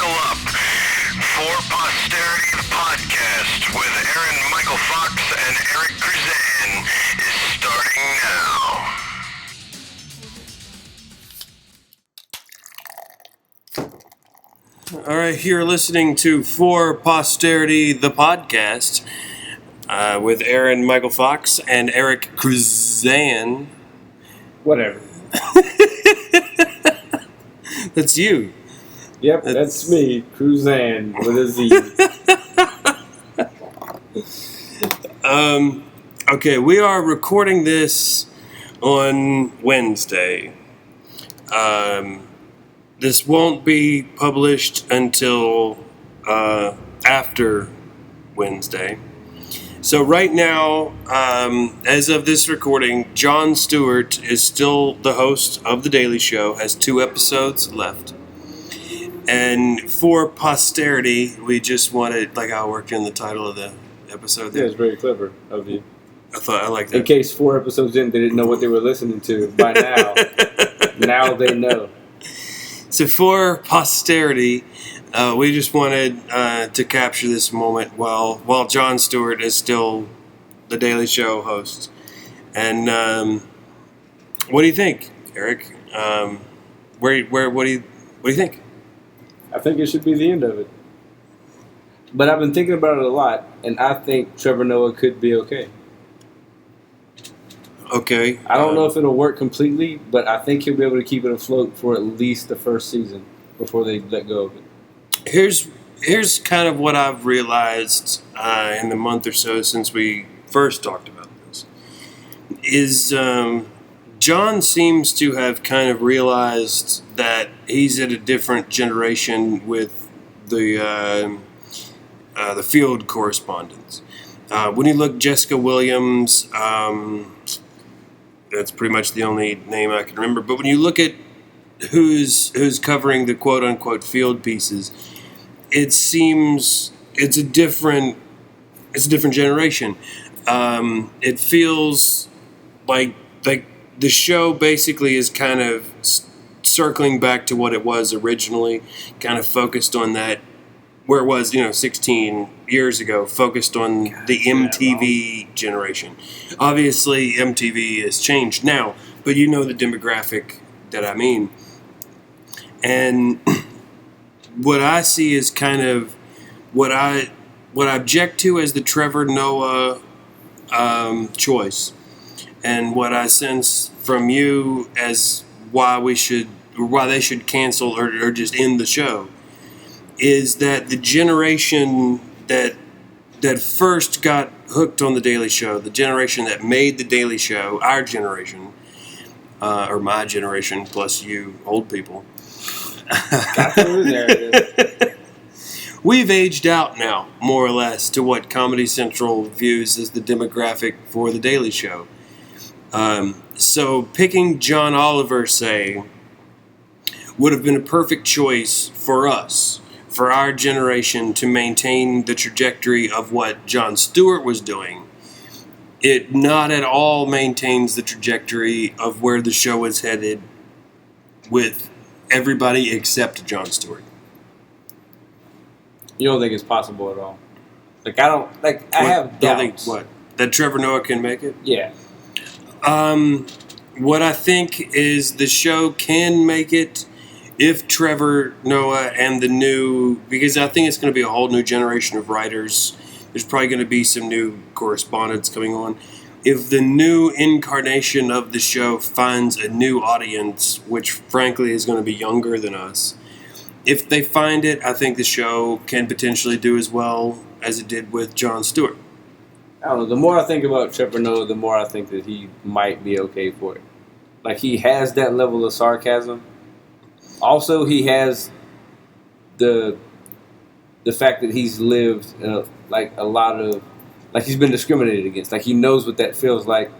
Buckle up for Posterity, the podcast with Aaron-Michael Fox and Eric Crusan is starting now. All right, you're listening to For Posterity, the podcast, with Aaron-Michael Fox and Eric Crusan. Whatever. That's you. Yep, that's me, Crusan with a Z. Okay, we are recording this on Wednesday. This won't be published until after Wednesday. So right now, as of this recording, Jon Stewart is still the host of The Daily Show, has 2 episodes left. And for Posterity, we just wanted, like I worked in the title of the episode there. Yeah, it's very clever of you. I like that. In case 4 episodes in, they didn't know what they were listening to by now. Now they know. So for Posterity, we just wanted to capture this moment while Jon Stewart is still the Daily Show host. And what do you think, Eric? What do you think? I think it should be the end of it. But I've been thinking about it a lot, and I think Trevor Noah could be okay. Okay. I don't know if it'll work completely, but I think he'll be able to keep it afloat for at least the first season before they let go of it. Here's kind of what I've realized in the month or so since we first talked about this. Is Jon seems to have kind of realized that he's at a different generation with the field correspondents. When you look, Jessica Williams, that's pretty much the only name I can remember. But when you look at who's covering the quote unquote field pieces, it seems it's a different generation. It feels like the show basically is kind of circling back to what it was originally, kind of focused on that, where it was, 16 years ago, focused on the MTV generation. Obviously, MTV has changed now, but you know the demographic that I mean. And what I see is kind of what I object to as the Trevor Noah choice, and what I sense from you as why they should cancel or just end the show, is that the generation that first got hooked on The Daily Show, the generation that made The Daily Show, our generation, or my generation plus you old people, we've aged out now, more or less, to what Comedy Central views as the demographic for The Daily Show. So picking John Oliver, say, would have been a perfect choice for us, for our generation, to maintain the trajectory of what Jon Stewart was doing. It not at all maintains the trajectory of where the show is headed with everybody except Jon Stewart. You don't think it's possible at all? I have doubts. That Trevor Noah can make it? Yeah. What I think is the show can make it if Trevor Noah and because I think it's going to be a whole new generation of writers. There's probably going to be some new correspondents coming on. If the new incarnation of the show finds a new audience, which frankly is going to be younger than us, if they find it, I think the show can potentially do as well as it did with Jon Stewart. I don't know. The more I think about Trevor Noah, the more I think that he might be okay for it. Like, he has that level of sarcasm. Also, he has the fact that he's lived a lot of, he's been discriminated against. Like, he knows what that feels like.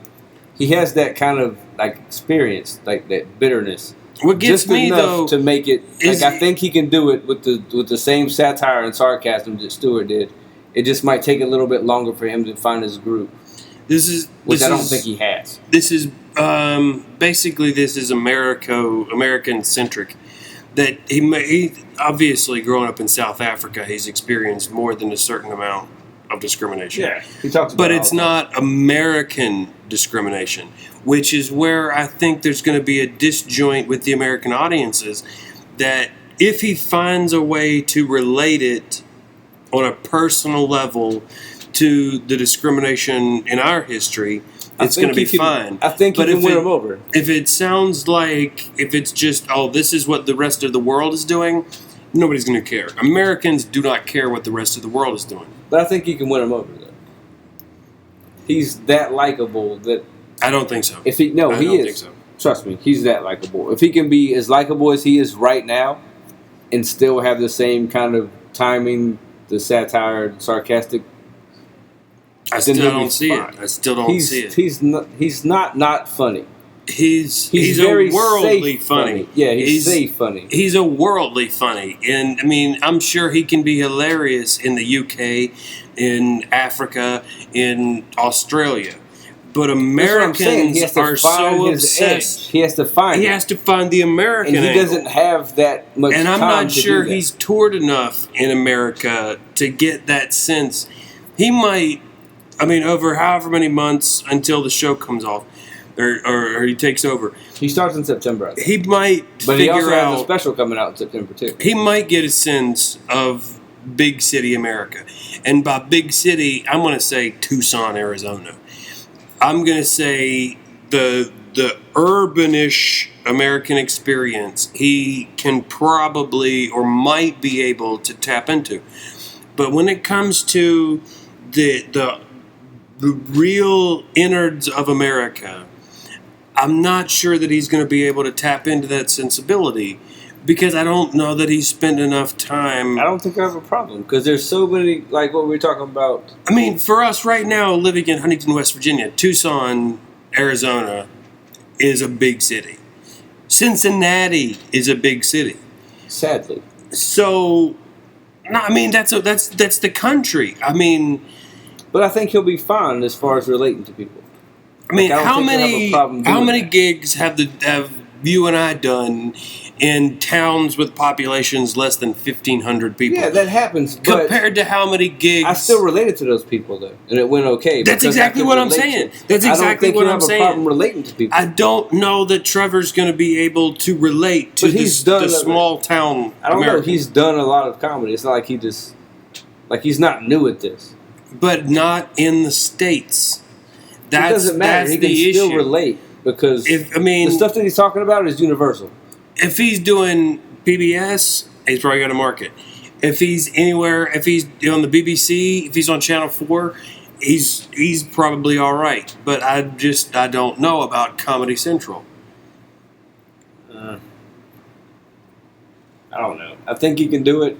He has that kind of experience, that bitterness. What gets just me enough though to make it. I think he can do it with the same satire and sarcasm that Stewart did. It just might take a little bit longer for him to find his group. Which I don't think he has. This is basically American centric. that he obviously growing up in South Africa, he's experienced more than a certain amount of discrimination. Yeah, he talks about but it it's all the time. not American discrimination, which is where I think there's going to be a disjoint with the American audiences. That if he finds a way to relate it on a personal level to the discrimination in our history, it's going to be fine. I think you can win him over. If it sounds like, if it's just, oh, this is what the rest of the world is doing, nobody's going to care. Americans do not care what the rest of the world is doing. But I think you can win him over, though. He's that likable that... I don't think so. He is. I don't think so. Trust me, he's that likable. If he can be as likable as he is right now and still have the same kind of timing, the satire, sarcastic... I still don't see it. I still don't see it. He's not funny. He's very a worldly safe funny. Yeah, he's safe funny. He's a worldly funny. And, I mean, I'm sure he can be hilarious in the UK, in Africa, in Australia. But Americans are so obsessed. He has to find He has to find the American and he angle. doesn't have that much And I'm time not to sure do that. he's toured enough in America to get that sense. He might, I mean, over however many months until the show comes off, or he takes over. He starts in September, I think. He might But he figure also has out, a special coming out in September, too. he might get a sense of big city America. And by big city, I'm going to say Tucson, Arizona. I'm going to say the urbanish American experience he can probably or might be able to tap into. But when it comes to the real innards of America, I'm not sure that he's going to be able to tap into that sensibility because I don't know that he's spent enough time. I don't think I have a problem because there's so many, like what we were talking about. I mean, for us right now, living in Huntington, West Virginia, Tucson, Arizona is a big city. Cincinnati is a big city. Sadly. So, no, I mean, that's the country. I mean... But I think he'll be fine as far as relating to people. I mean, Like, I don't think he'll have a problem how doing many that. gigs have you and I done in towns with populations less than 1,500 people? Yeah, that happens. But compared to how many gigs? I still related to those people, though, and it went okay. That's because I exactly could what I'm relate saying. to- That's exactly what I'm I don't think saying. you have a problem relating to people. I don't know that Trevor's going to be able to relate to But he's done the it. small town I don't American. know. He's done a lot of comedy. It's not like he's not new at this. But not in the States. It doesn't matter. That's He the can still issue. relate because If I mean, the stuff that he's talking about is universal. if he's doing PBS, he's probably got a market. If he's anywhere, if he's on the BBC, if he's on Channel 4, he's probably all right. But I don't know about Comedy Central. I don't know. I think he can do it.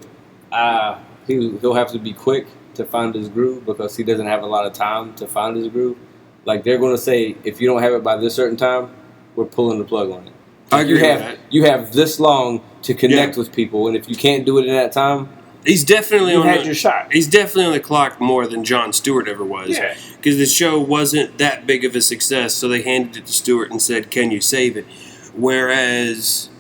He'll have to be quick to find his groove because he doesn't have a lot of time to find his groove. Like they're going to say, if you don't have it by this certain time, we're pulling the plug on it. I agree with that. You have this long to connect with people, and if you can't do it in that time, He's definitely you on had your shot. He's definitely on the clock more than Jon Stewart ever was. Yeah. Because the show wasn't that big of a success, so they handed it to Stewart and said, "Can you save it?" Whereas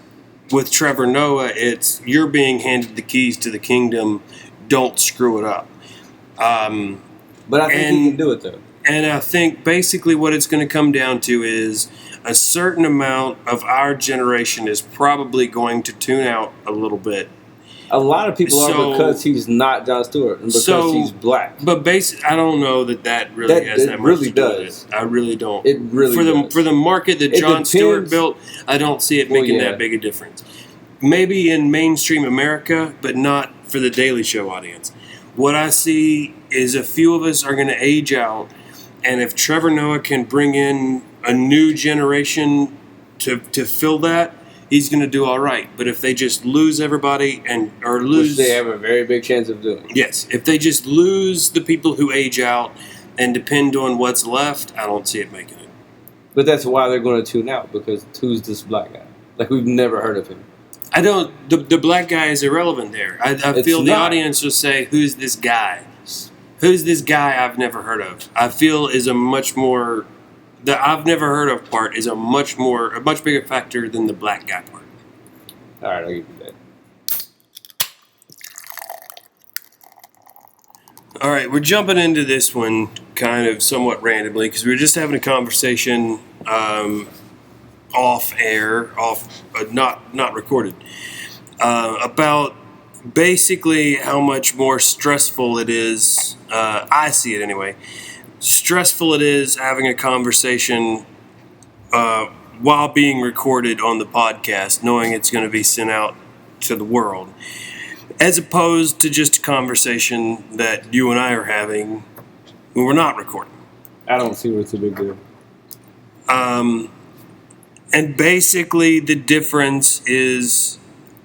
with Trevor Noah, it's you're being handed the keys to the kingdom. Don't screw it up. But I think he can do it though. And I think basically what it's going to come down to is a certain amount of our generation is probably going to tune out a little bit. A lot of people are because he's not Jon Stewart and because he's black. But I don't know that really has that much really to do does. with it. I really don't. It really does. For the market that It Jon Stewart depends. built, I don't see it making that big a difference. Maybe in mainstream America, but not for the Daily Show audience. What I see is a few of us are going to age out, and if Trevor Noah can bring in a new generation to fill that, he's going to do all right. But if they just lose everybody Which they have a very big chance of doing. Yes, if they just lose the people who age out and depend on what's left, I don't see it making it. But that's why they're going to tune out because who's this black guy? Like we've never heard of him. I don't. The black guy is irrelevant there. I feel the not. audience will say, "Who's this guy? Who's this guy I've never heard of?" I feel is a much more. The I've never heard of part is a much bigger factor than the black guy part. All right, I'll give you that. All right, we're jumping into this one kind of somewhat randomly because we were just having a conversation off air, not recorded, about basically how much more stressful it is. I see it anyway. Stressful it is having a conversation while being recorded on the podcast, knowing it's going to be sent out to the world, as opposed to just a conversation that you and I are having when we're not recording. I don't see what's a big deal. And basically the difference is,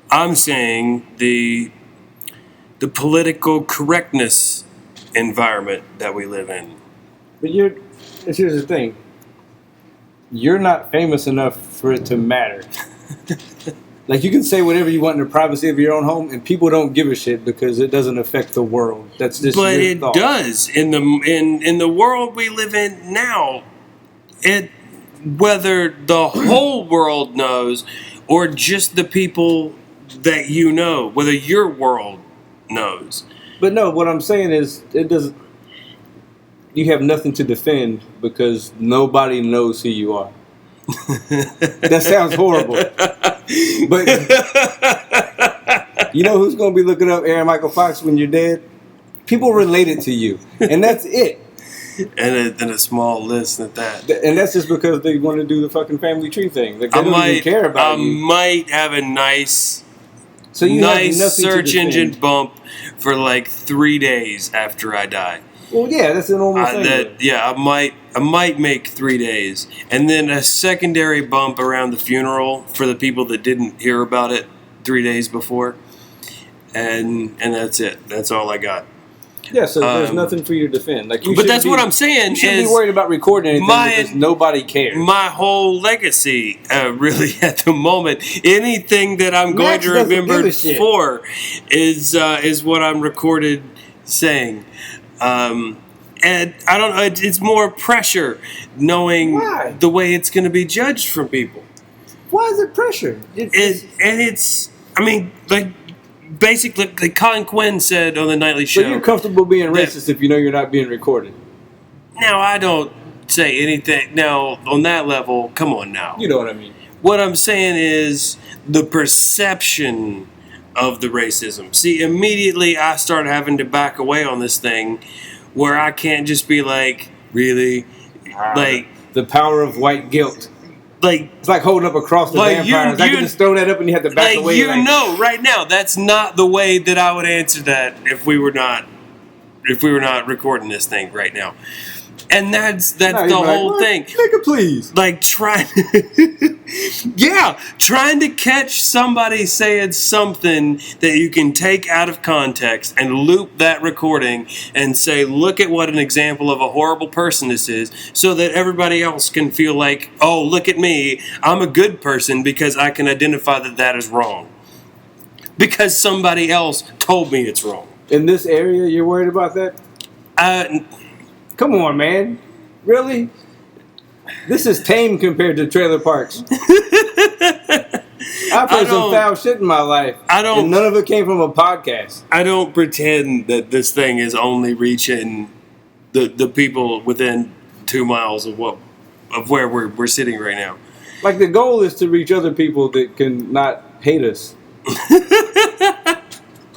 I'm saying, the political correctness environment that we live in. But here's the thing. You're not famous enough for it to matter. Like, you can say whatever you want in the privacy of your own home, and people don't give a shit because it doesn't affect the world. That's just but your it thought. does in the world we live in now. Whether the whole world knows or just the people that you know, whether your world knows. But no, what I'm saying is, it doesn't. You have nothing to defend because nobody knows who you are. That sounds horrible. But you know who's going to be looking up Aaron-Michael Fox when you're dead? People related to you. And that's it. And a small list at that. And that's just because they want to do the fucking family tree thing. Like, they don't even care about you. I might have a nice Nice search engine bump for like 3 days after I die. Well, yeah, that's a normal thing. I might make 3 days, and then a secondary bump around the funeral for the people that didn't hear about it 3 days before, and that's it. That's all I got. Yeah, so there's nothing for you to defend. Like, but that's what I'm saying. You shouldn't be worried about recording anything because nobody cares. My whole legacy, really, at the moment, anything that I'm going to remember for is what I'm recorded saying. And I don't know. It's more pressure knowing the way it's going to be judged from people. Why is it pressure? Basically, like Colin Quinn said on the nightly show. So you're comfortable being racist if you know you're not being recorded? Now, I don't say anything. Now, on that level, come on now. You know what I mean. What I'm saying is the perception of the racism. See, immediately I start having to back away on this thing where I can't just be like, really? Like, the power of white guilt. Like, it's like holding up a cross to vampires. I can just throw that up and you have to back away. Right now, that's not the way that I would answer that if we were not recording this thing right now. And that's the whole thing. Nigga, please. Like, trying to catch somebody saying something that you can take out of context and loop that recording and say, look at what an example of a horrible person this is, so that everybody else can feel like, oh, look at me, I'm a good person because I can identify that is wrong. Because somebody else told me it's wrong. In this area, you're worried about that? Come on, man. Really? This is tame compared to trailer parks. I've heard some foul shit in my life. And none of it came from a podcast. I don't pretend that this thing is only reaching the people within 2 miles of where we're sitting right now. Like, the goal is to reach other people that can not hate us.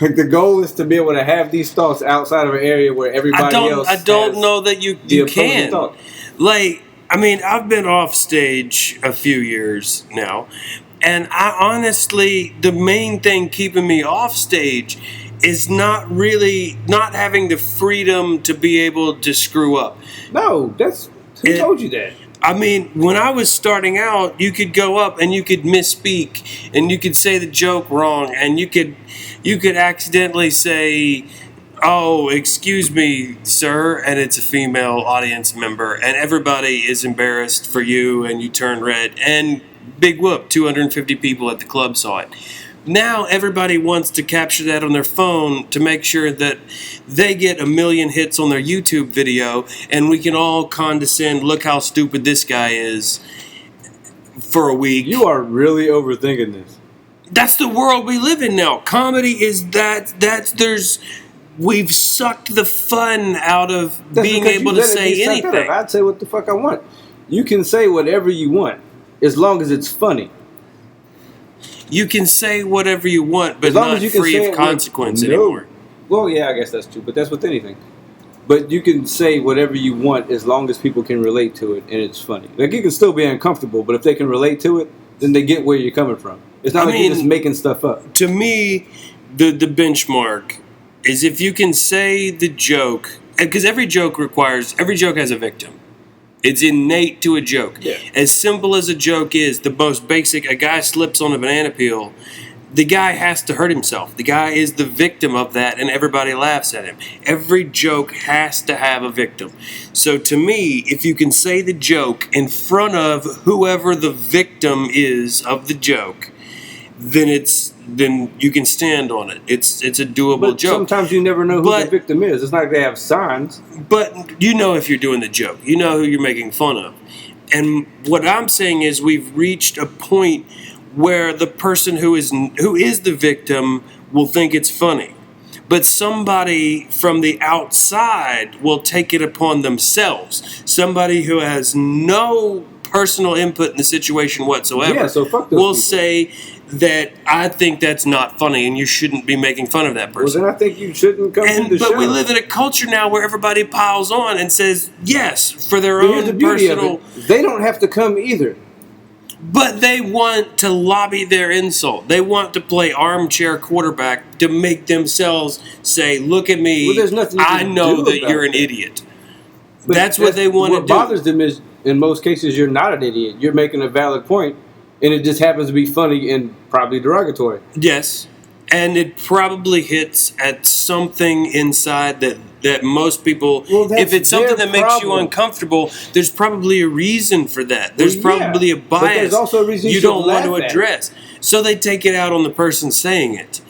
Like, the goal is to be able to have these thoughts outside of an area where everybody else I don't know that you can. Thought. Like, I mean, I've been off stage a few years now, and I honestly, the main thing keeping me off stage is not having the freedom to be able to screw up. No, who told you that? I mean, when I was starting out, you could go up and you could misspeak and you could say the joke wrong and you could accidentally say, oh, excuse me, sir, and it's a female audience member, and everybody is embarrassed for you and you turn red, and big whoop, 250 people at the club saw it. Now everybody wants to capture that on their phone to make sure that they get 1 million hits on their YouTube video, and we can all condescend, look how stupid this guy is, for a week. You are really overthinking this. That's the world we live in now. Comedy is we've sucked the fun out of being able to say anything. I'd say what the fuck I want. You can say whatever you want as long as it's funny. You can say whatever you want, but not free of consequence anymore. Well, yeah, I guess that's true, but that's with anything. But you can say whatever you want as long as people can relate to it and it's funny. Like, you can still be uncomfortable, but if they can relate to it, then they get where you're coming from. It's not you're just making stuff up. To me, the benchmark is if you can say the joke, because every joke has a victim. It's innate to a joke. Yeah. As simple as a joke is, the most basic, a guy slips on a banana peel, the guy has to hurt himself. The guy is the victim of that, and everybody laughs at him. Every joke has to have a victim. So to me, if you can say the joke in front of whoever the victim is of the joke, then you can stand on it. It's a doable joke. Sometimes you never know who the victim is. It's not like they have signs. But you know if you're doing the joke. You know who you're making fun of. And what I'm saying is we've reached a point where the person who is the victim will think it's funny. But somebody from the outside will take it upon themselves. Somebody who has no personal input in the situation whatsoever will say that I think that's not funny and you shouldn't be making fun of that person. Well, then I think you shouldn't come to the show. But we live in a culture now where everybody piles on and says yes for their own personal... They don't have to come either. But they want to lobby their insult. They want to play armchair quarterback to make themselves say, look at me, I know that you're an idiot. But that's what they want to do. What bothers them is, in most cases, you're not an idiot. You're making a valid point, and it just happens to be funny and probably derogatory. Yes, and it probably hits at something inside that most people, if it's something that makes you uncomfortable, there's probably a reason for that. There's probably a bias but there's also a reason you don't want to address. So they take it out on the person saying it.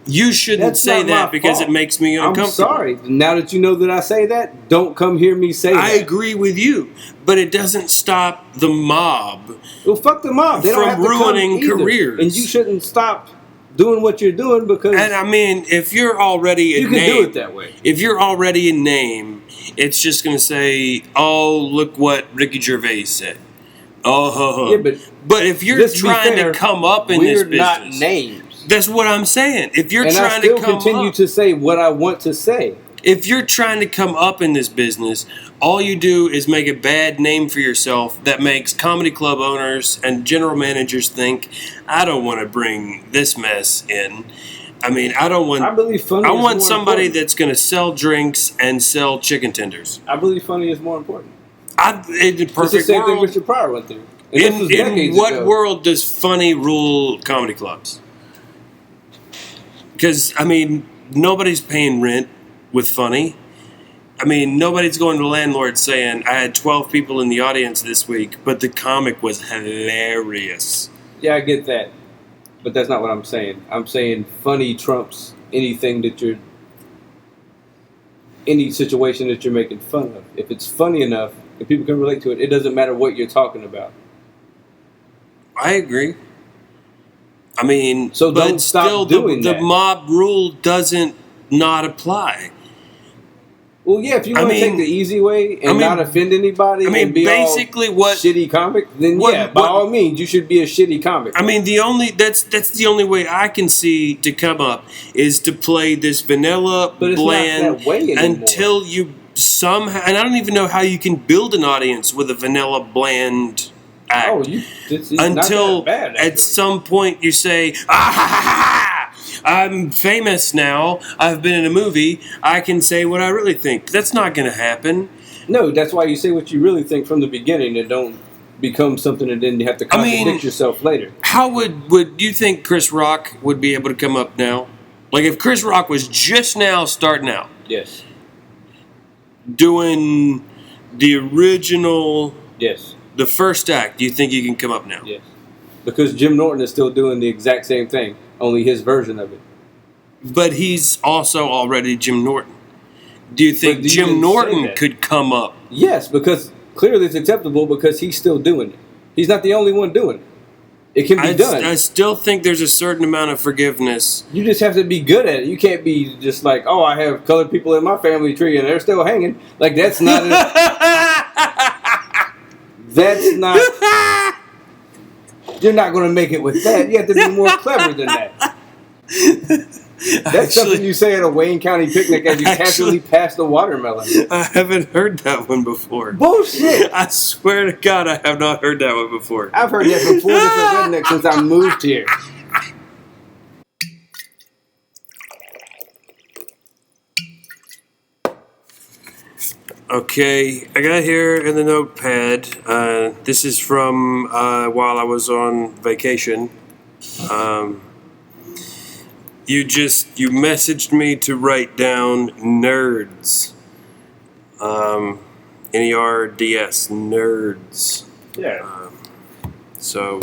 You shouldn't say that because it makes me uncomfortable. I'm sorry. Now that you know that I say that, don't come hear me say that. I agree with you, but it doesn't stop the mob. Well, fuck the mob. They don't have to ruining careers. And you shouldn't stop doing what you're doing because... And I mean, if you're already a name... You can do it that way. If you're already a name, it's just going to say, oh, look what Ricky Gervais said. Oh, yeah, but if you're trying to come up in this business... We're not names. That's what I'm saying. If you're trying to come up... And I still continue to say what I want to say. If you're trying to come up in this business, all you do is make a bad name for yourself that makes comedy club owners and general managers think, I don't want to bring this mess in. I mean, I want somebody that's going to sell drinks and sell chicken tenders. I believe funny is more important. It's the same thing Richard Pryor went through. In what world does funny rule comedy clubs? Because, I mean, nobody's paying rent with funny. I mean, nobody's going to the landlord saying, I had 12 people in the audience this week, but the comic was hilarious. Yeah, I get that. But that's not what I'm saying. I'm saying funny trumps anything that any situation that you're making fun of. If it's funny enough, if people can relate to it, it doesn't matter what you're talking about. I agree. I mean, so don't stop doing that. The mob rule doesn't not apply. Well, yeah, if you want to take the easy way and not offend anybody and be basically all shitty comic, then by all means, you should be a shitty comic. I mean, that's the only way I can see to come up is to play this vanilla bland not that way until you somehow, and I don't even know how you can build an audience with a vanilla bland act. Oh, until not that bad, at some point you say, ah, ha, ha, ha, I'm famous now. I've been in a movie. I can say what I really think. That's not going to happen. No, that's why you say what you really think from the beginning and don't become something and then you have to contradict yourself later. How would you think Chris Rock would be able to come up now? Like if Chris Rock was just now starting out. Yes. Doing the original. Yes. The first act, do you think you can come up now? Yes. Because Jim Norton is still doing the exact same thing, only his version of it. But he's also already Jim Norton. Do you think Jim Norton could come up? Yes, because clearly it's acceptable because he's still doing it. He's not the only one doing it. It can be done. I still think there's a certain amount of forgiveness. You just have to be good at it. You can't be just like, oh, I have colored people in my family tree and they're still hanging. Like, that's not it. That's not... You're not going to make it with that. You have to be more clever than that. That's something you say at a Wayne County picnic as you casually pass the watermelon. I haven't heard that one before. Bullshit! I swear to God, I have not heard that one before. I've heard that from 4 different rednecks since I moved here. Okay, I got here in the notepad. This is from while I was on vacation. You messaged me to write down nerds. Nerds, nerds. Yeah. So,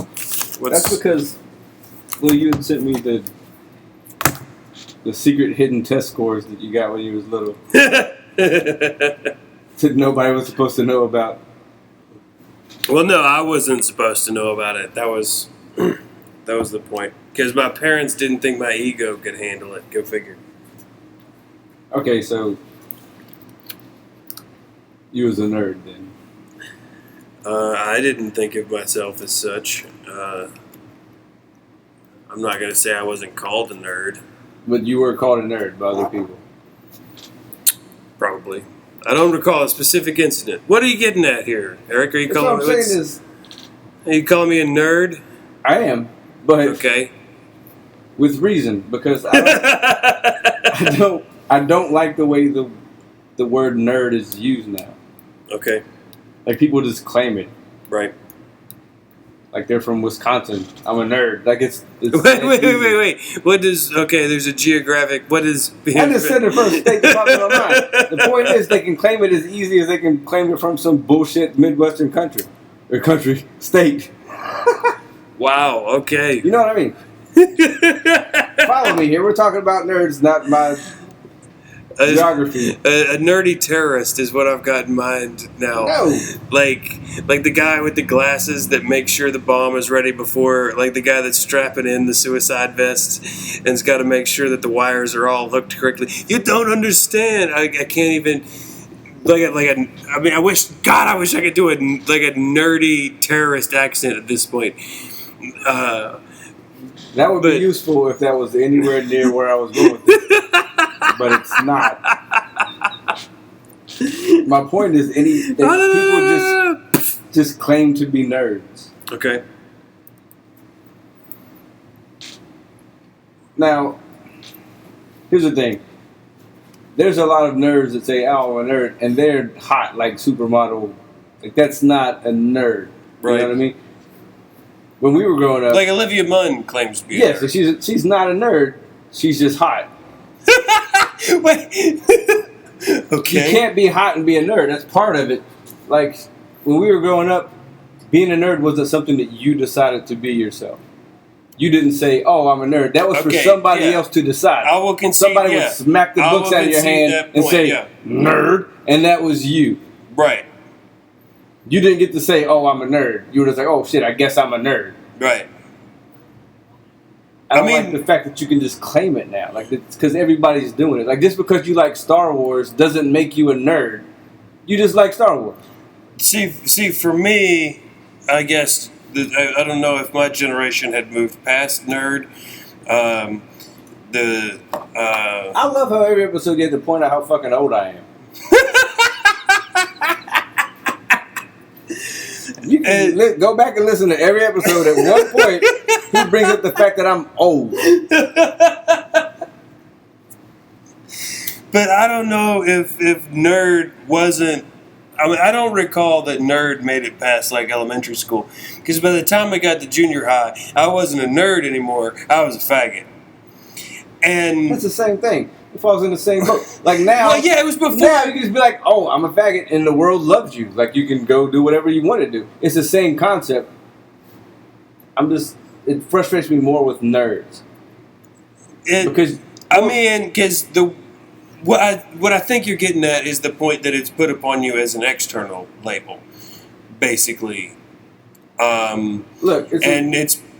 That's because, well, you had sent me the secret hidden test scores that you got when you was little. That nobody was supposed to know about. Well, no, I wasn't supposed to know about it. That was the point. Because my parents didn't think my ego could handle it. Go figure. Okay, so you was a nerd then. I didn't think of myself as such. I'm not going to say I wasn't called a nerd. But you were called a nerd by other people. Probably. I don't recall a specific incident. What are you getting at here, Eric? Are you calling me? Are you calling me a nerd? I am, but okay, with reason, because I don't like the way the word nerd is used now. Okay, like people just claim it. Right. Like they're from Wisconsin. I'm a nerd. Like it's wait. What does? Okay, there's a geographic. What is? I just said it first. State that popped in my mind. The point is, they can claim it as easy as they can claim it from some bullshit Midwestern country or state. Wow. Okay. You know what I mean? Follow me here. We're talking about nerds, not my geography. A nerdy terrorist is what I've got in mind now. No. Like the guy with the glasses that makes sure the bomb is ready before, like the guy that's strapping in the suicide vest and's got to make sure that the wires are all hooked correctly. You don't understand. I can't even. I wish I could do a nerdy terrorist accent at this point. That would be useful if that was anywhere near where I was going with it. But it's not. My point is, people just claim to be nerds. Okay. Now, here's the thing. There's a lot of nerds that say, "Oh, I'm a nerd," and they're hot like supermodel. Like that's not a nerd. Right. You know what I mean? When we were growing up, like Olivia Munn claims to be. Yes, a nerd. She's not a nerd. She's just hot. Wait. Okay. You can't be hot and be a nerd. That's part of it. Like when we were growing up, being a nerd wasn't something that you decided to be yourself. You didn't say, "Oh, I'm a nerd." That was for somebody else to decide. I will concede. Somebody would smack the books out of your hand and say, "Nerd," and that was you. Right. You didn't get to say, "Oh, I'm a nerd." You were just like, "Oh shit, I guess I'm a nerd." Right. I mean, like the fact that you can just claim it now, like because everybody's doing it. Like just because you like Star Wars doesn't make you a nerd. You just like Star Wars. See, for me, I guess I don't know if my generation had moved past nerd. I love how every episode gets to point out how fucking old I am. You can go back and listen to every episode. At one point, he brings up the fact that I'm old. But I don't know if nerd wasn't. I mean, I don't recall that nerd made it past like elementary school. Because by the time I got to junior high, I wasn't a nerd anymore. I was a faggot. And that's the same thing. It falls in the same boat. Like now, well, yeah, it was before. Now you can just be like, "Oh, I'm a faggot," and the world loves you. Like you can go do whatever you want to do. It's the same concept. It frustrates me more with nerds. Because what I think you're getting at is the point that it's put upon you as an external label, basically. Look,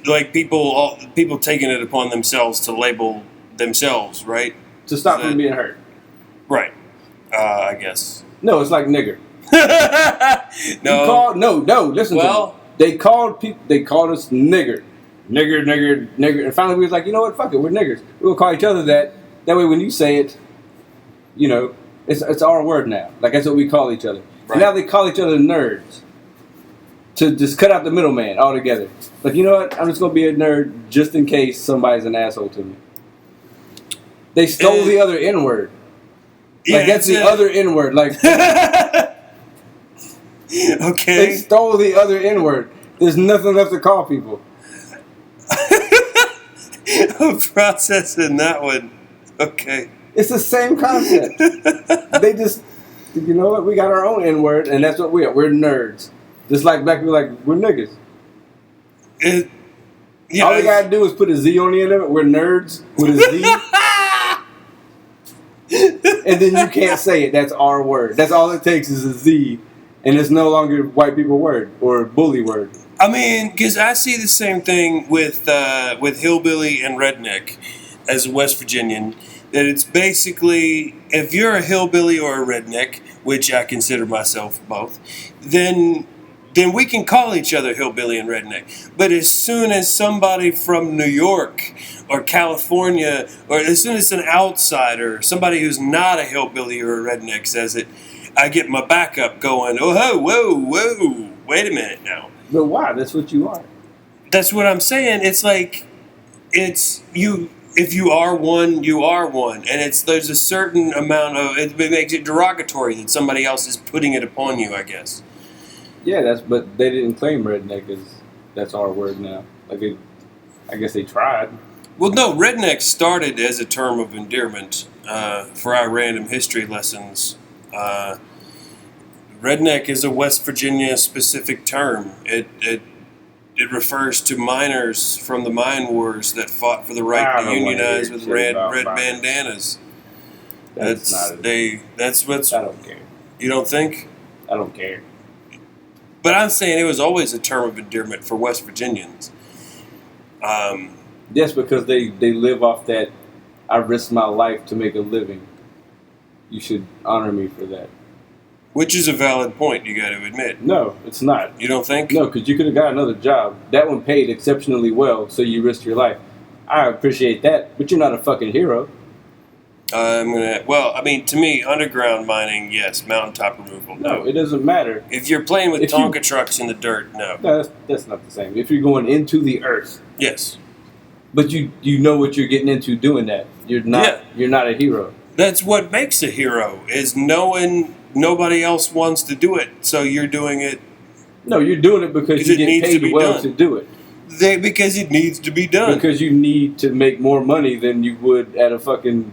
like people taking it upon themselves to label themselves, right? To stop from being hurt. Right. I guess. No, it's like nigger. No. No. Listen to me. They called us nigger. Nigger. And finally we was like, you know what? Fuck it. We're niggers. We'll call each other that. That way when you say it, you know, it's our word now. Like, that's what we call each other. Right. And now they call each other nerds. To just cut out the middleman altogether. Like, you know what? I'm just going to be a nerd just in case somebody's an asshole to me. They stole the other N-word. Yeah, like, that's the other N-word. Like, okay. They stole the other N-word. There's nothing left to call people. I'm processing that one. Okay. It's the same concept. They just, you know what? We got our own N-word, and that's what we are. We're nerds. Just like black people, like, we're niggas. All we gotta do is put a Z on the end of it. We're nerds with a Z. And then you can't say it. That's our word. That's all it takes is a Z. And it's no longer white people word or bully word. I mean, because I see the same thing with hillbilly and redneck as a West Virginian. That it's basically, if you're a hillbilly or a redneck, which I consider myself both, then we can call each other hillbilly and redneck. But as soon as somebody from New York or California, or as soon as an outsider, somebody who's not a hillbilly or a redneck says it, I get my back up going, oh, whoa, wait a minute now. But why? That's what you are. That's what I'm saying. It's like, it's you. If you are one, you are one. And there's a certain amount of, it makes it derogatory that somebody else is putting it upon you, I guess. Yeah, but they didn't claim redneck as that's our word now. Like, I guess they tried. Well, no, redneck started as a term of endearment for our random history lessons. Redneck is a West Virginia specific term. It refers to miners from the mine wars that fought for the right to unionize with red bandanas. That's what's. I don't care. You don't think? I don't care. But I'm saying it was always a term of endearment for West Virginians. Yes, because they live off that, I risked my life to make a living. You should honor me for that. Which is a valid point, you got to admit. No, it's not. You don't think? No, because you could have got another job. That one paid exceptionally well, so you risked your life. I appreciate that, but you're not a fucking hero. Well, I mean, to me, underground mining, yes. Mountaintop removal, no. No, it doesn't matter. If you're playing with Tonka trucks in the dirt, no. No, that's not the same. If you're going into the earth. Yes. But you know what you're getting into doing that. You're not a hero. That's what makes a hero, is knowing nobody else wants to do it, so you're doing it. No, you're doing it because you get paid well to do it. Because it needs to be done. Because you need to make more money than you would at a fucking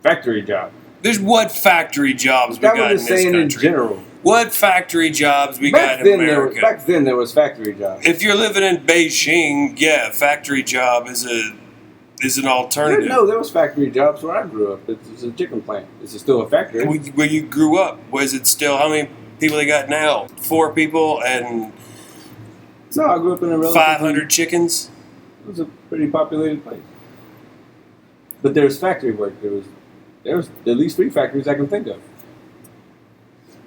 factory job. There's what factory jobs we got in this country. In general. What factory jobs we got in America. Back then there was factory jobs. If you're living in Beijing, yeah, factory job is an alternative. No, there was factory jobs where I grew up. It's a chicken plant. It's still a factory. Where you grew up, was it still, how many people they got now? 4 people and no, I grew up in a 500 chickens? It was a pretty populated place. But there's factory work. There was at least 3 factories I can think of.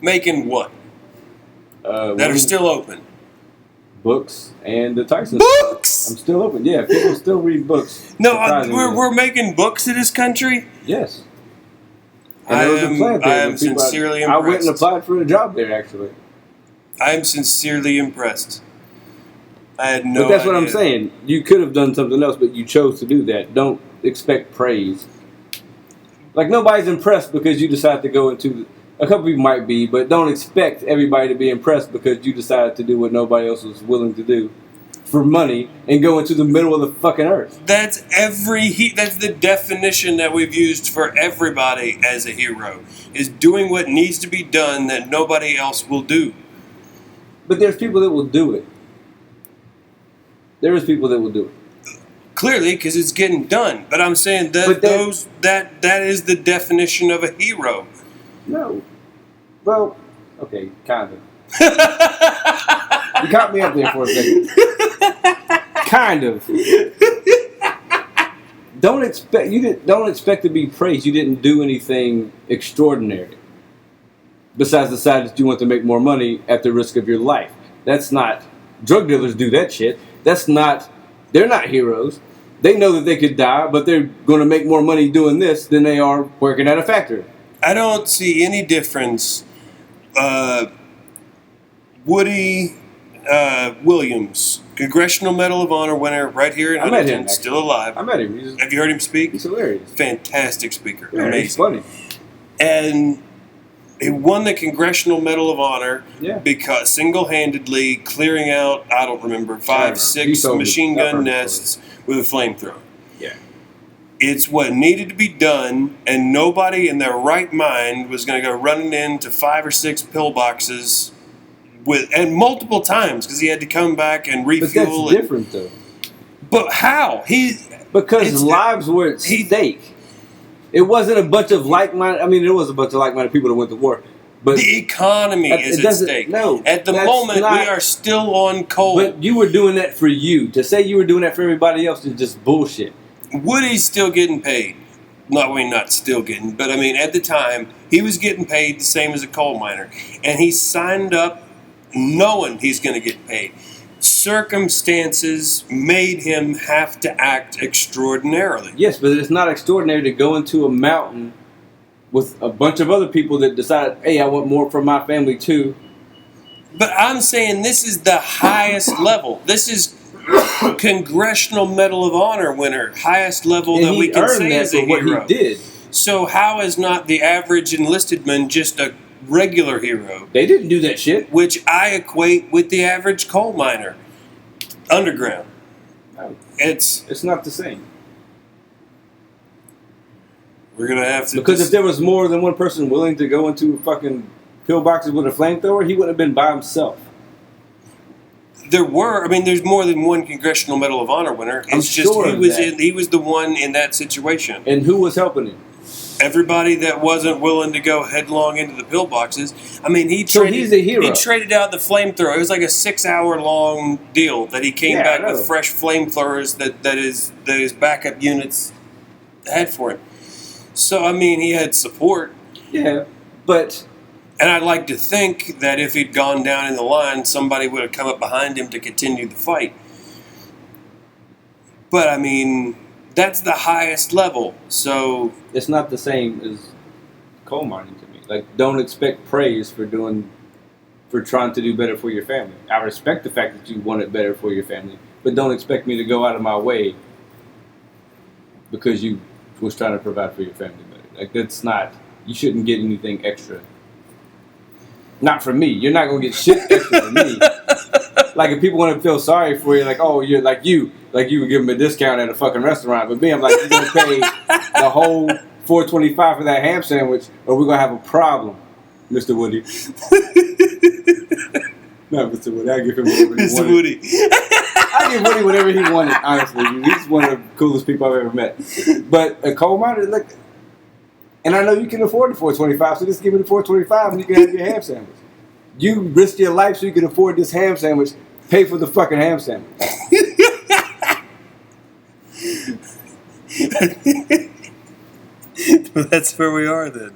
Making what? That are still open? Books and the Tyson. Books? I'm still open. Yeah, people still read books. No, we're making books in this country? Yes. I am sincerely impressed. I went and applied for a job there, actually. I am sincerely impressed. I had no idea. But that's what I'm saying. You could have done something else, but you chose to do that. Don't expect praise. Like, nobody's impressed because you decided to go into... A couple people might be, but don't expect everybody to be impressed because you decided to do what nobody else was willing to do for money and go into the middle of the fucking earth. That's the definition that we've used for everybody as a hero, is doing what needs to be done that nobody else will do. But there's people that will do it. There is people that will do it. Clearly, because it's getting done. But I'm saying that that is the definition of a hero. No. Well, okay, kind of. You caught me up there for a second. Kind of. Don't expect to be praised. You didn't do anything extraordinary. Besides decide that you want to make more money at the risk of your life. That's not. Drug dealers do that shit. That's not. They're not heroes. They know that they could die, but they're going to make more money doing this than they are working at a factory. I don't see any difference. Woody Williams, Congressional Medal of Honor winner, right here in Huntington, still alive. I met him. Have you heard him speak? He's hilarious. Fantastic speaker. Yeah, amazing. He's funny. And he won the Congressional Medal of Honor because single-handedly clearing out, I don't remember, 5, 6 machine gun nests with a flamethrower. Yeah. It's what needed to be done, and nobody in their right mind was going to go running into 5 or 6 pillboxes and multiple times because he had to come back and refuel. But that's different, though. But how? Because lives were at stake. It wasn't a bunch of like-minded. I mean, there was a bunch of like-minded people that went to war. But the economy is at stake. No, at the moment, we are still on coal. But you were doing that for you. To say you were doing that for everybody else is just bullshit. Woody's still getting paid. Not still getting, but I mean, at the time, he was getting paid the same as a coal miner. And he signed up knowing he's going to get paid. Circumstances made him have to act extraordinarily. Yes, but it's not extraordinary to go into a mountain with a bunch of other people that decide, hey, I want more for my family too. But I'm saying this is the highest level. This is Congressional Medal of Honor winner, highest level that we can say is a hero. What he did. So how is not the average enlisted man just a regular hero? They didn't do that shit. Which I equate with the average coal miner. Underground. No, it's not the same. We're going to have to... Because if there was more than one person willing to go into fucking pillboxes with a flamethrower, he wouldn't have been by himself. There were. I mean, there's more than one Congressional Medal of Honor winner. It's he was the one in that situation. And who was helping him? Everybody that wasn't willing to go headlong into the pillboxes. I mean, he's a hero. He traded out the flamethrower. It was like a 6-hour-long deal that he came back with fresh flamethrowers that his backup units had for him. So, I mean, he had support. Yeah, but... And I'd like to think that if he'd gone down in the line, somebody would have come up behind him to continue the fight. But, I mean, that's the highest level, so... It's not the same as coal mining to me. Like, don't expect praise for trying to do better for your family. I respect the fact that you want it better for your family, but don't expect me to go out of my way because you was trying to provide for your family better. Like, that's not... You shouldn't get anything extra. Not for me. You're not going to get shit extra from me. Like, if people want to feel sorry for you, like, oh, you're like you would give them a discount at a fucking restaurant. But me, I'm like, you're going to pay the whole $4.25 for that ham sandwich, or we're going to have a problem, Mr. Woody. Not Mr. Woody. I'll give him whatever he wanted. Mr. Woody. I give Woody whatever he wanted, honestly. He's one of the coolest people I've ever met. But a coal miner, look... And I know you can afford the $4.25, so just give me the $4.25 and you can have your ham sandwich. You risk your life so you can afford this ham sandwich. Pay for the fucking ham sandwich. Well, that's where we are then.